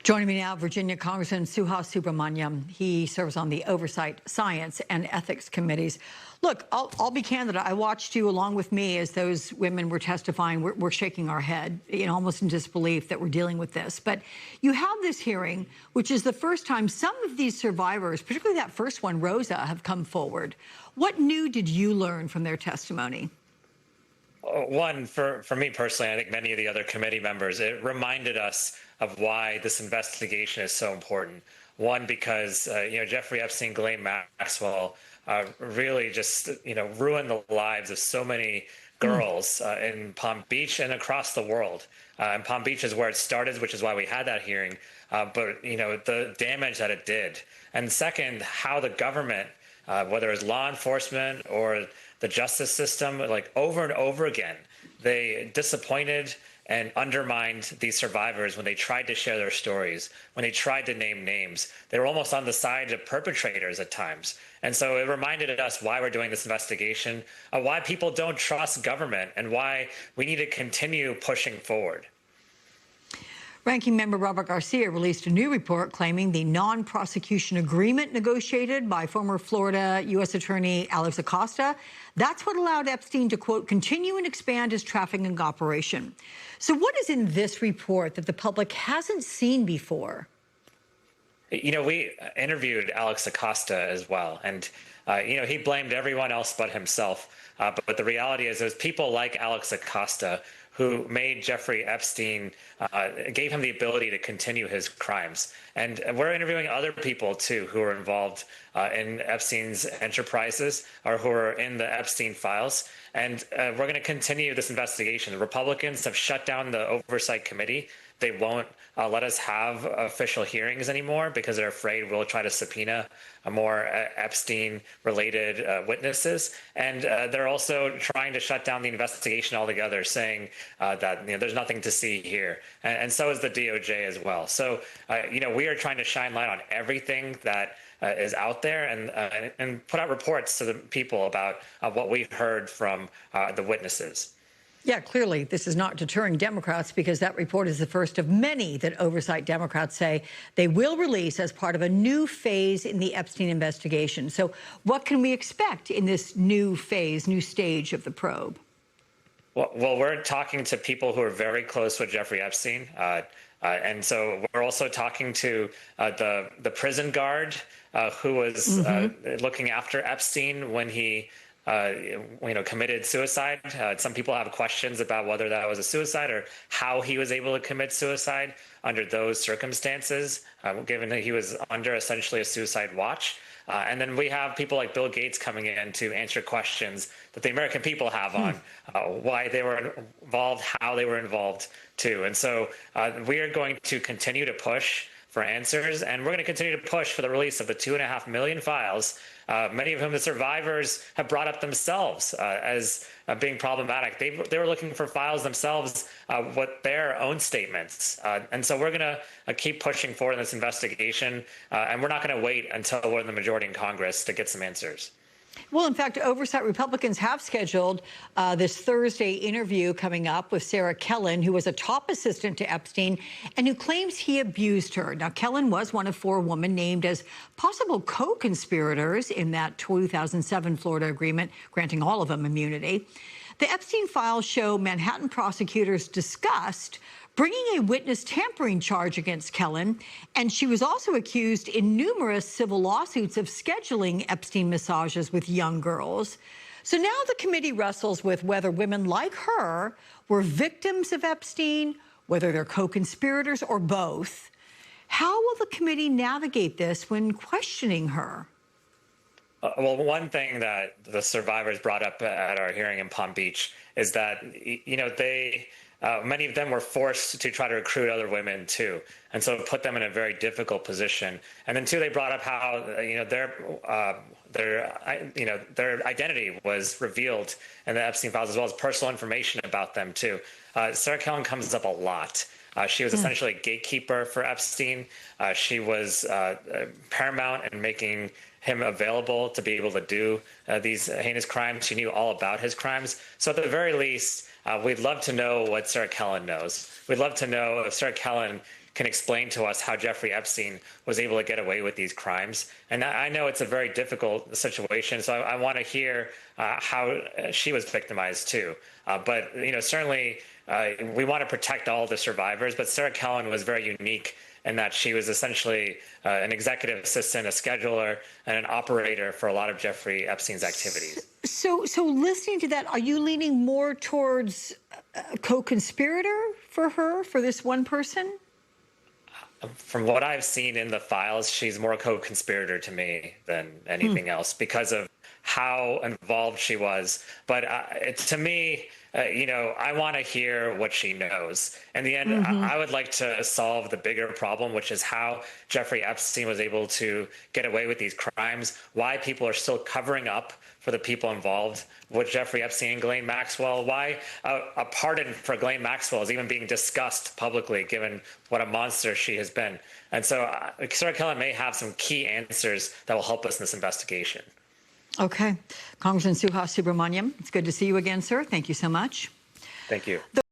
Joining me now, Virginia Congressman Subramanyam. He serves on the Oversight, Science, and Ethics Committees. Look, I'll be candid. I watched you along with me as those women were testifying. We're shaking our head, almost in disbelief that we're dealing with this. But you have this hearing, which is the first time some of these survivors, particularly that first one, Rosa, have come forward. What new did you learn from their testimony? One, for me personally, I think many of the other committee members, it reminded us of why this investigation is so important. One, because, Jeffrey Epstein, Ghislaine Maxwell really just, ruined the lives of so many girls in Palm Beach and across the world. And Palm Beach is where it started, which is why we had that hearing. But, the damage that it did. And second, how the government, whether it's law enforcement or the justice system, like over and over again, they disappointed and undermined these survivors when they tried to share their stories, when they tried to name names. They were almost on the side of perpetrators at times. And so it reminded us why we're doing this investigation, why people don't trust government, and why we need to continue pushing forward. Ranking Member Robert Garcia released a new report claiming the non-prosecution agreement negotiated by former Florida U.S. Attorney Alex Acosta, that's what allowed Epstein to, quote, continue and expand his trafficking operation. So what is in this report that the public hasn't seen before? We interviewed Alex Acosta as well, and, he blamed everyone else but himself. But the reality is there's people like Alex Acosta who made Jeffrey Epstein, gave him the ability to continue his crimes. And we're interviewing other people, too, who are involved in Epstein's enterprises or who are in the Epstein files. And we're going to continue this investigation. The Republicans have shut down the Oversight Committee. They won't let us have official hearings anymore because they're afraid we'll try to subpoena more Epstein-related witnesses. And they're also trying to shut down the investigation altogether, saying that there's nothing to see here. And so is the DOJ as well. So, we are trying to shine light on everything that is out there and put out reports to the people about what we've heard from the witnesses. Yeah, clearly this is not deterring Democrats because that report is the first of many that Oversight Democrats say they will release as part of a new phase in the Epstein investigation. So what can we expect in this new phase, new stage of the probe? Well, we're talking to people who are very close with Jeffrey Epstein. And so we're also talking to the prison guard who was looking after Epstein when he committed suicide. Some people have questions about whether that was a suicide or how he was able to commit suicide under those circumstances, given that he was under essentially a suicide watch. And then we have people like Bill Gates coming in to answer questions that the American people have on why they were involved, how they were involved too. And so we are going to continue to push for answers, and we're going to continue to push for the release of the 2.5 million files, many of whom the survivors have brought up themselves as being problematic. They were looking for files themselves with their own statements. And so we're going to keep pushing forward in this investigation, and we're not going to wait until we're in the majority in Congress to get some answers. Well, in fact, Oversight Republicans have scheduled this Thursday interview coming up with Sarah Kellen, who was a top assistant to Epstein and who claims he abused her. Now, Kellen was one of 4 women named as possible co-conspirators in that 2007 Florida agreement, granting all of them immunity. The Epstein files show Manhattan prosecutors discussed bringing a witness tampering charge against Kellen, and she was also accused in numerous civil lawsuits of scheduling Epstein massages with young girls. So now the committee wrestles with whether women like her were victims of Epstein, whether they're co-conspirators or both. How will the committee navigate this when questioning her? Well, one thing that the survivors brought up at our hearing in Palm Beach is that, many of them were forced to try to recruit other women too, and so it put them in a very difficult position. And then too, they brought up how their identity was revealed in the Epstein files, as well as personal information about them too. Sarah Kellen comes up a lot. She was essentially a gatekeeper for Epstein. She was paramount in making him available to be able to do these heinous crimes. She knew all about his crimes. So at the very least, we'd love to know what Sarah Kellen knows. We'd love to know if Sarah Kellen can explain to us how Jeffrey Epstein was able to get away with these crimes. And I know it's a very difficult situation, so I want to hear how she was victimized too. But certainly we want to protect all the survivors. But Sarah Kellen was very unique in that she was essentially an executive assistant, a scheduler, and an operator for a lot of Jeffrey Epstein's activities. So listening to that, are you leaning more towards a co-conspirator for this one person? From what I've seen in the files, she's more co-conspirator to me than anything else because of how involved she was. But to me, I want to hear what she knows. In the end, I would like to solve the bigger problem, which is how Jeffrey Epstein was able to get away with these crimes, why people are still covering up for the people involved with Jeffrey Epstein and Ghislaine Maxwell, why a pardon for Ghislaine Maxwell is even being discussed publicly, given what a monster she has been. And so Sarah Kellen may have some key answers that will help us in this investigation. Okay. Congressman Subramanyam, it's good to see you again, sir. Thank you so much. Thank you.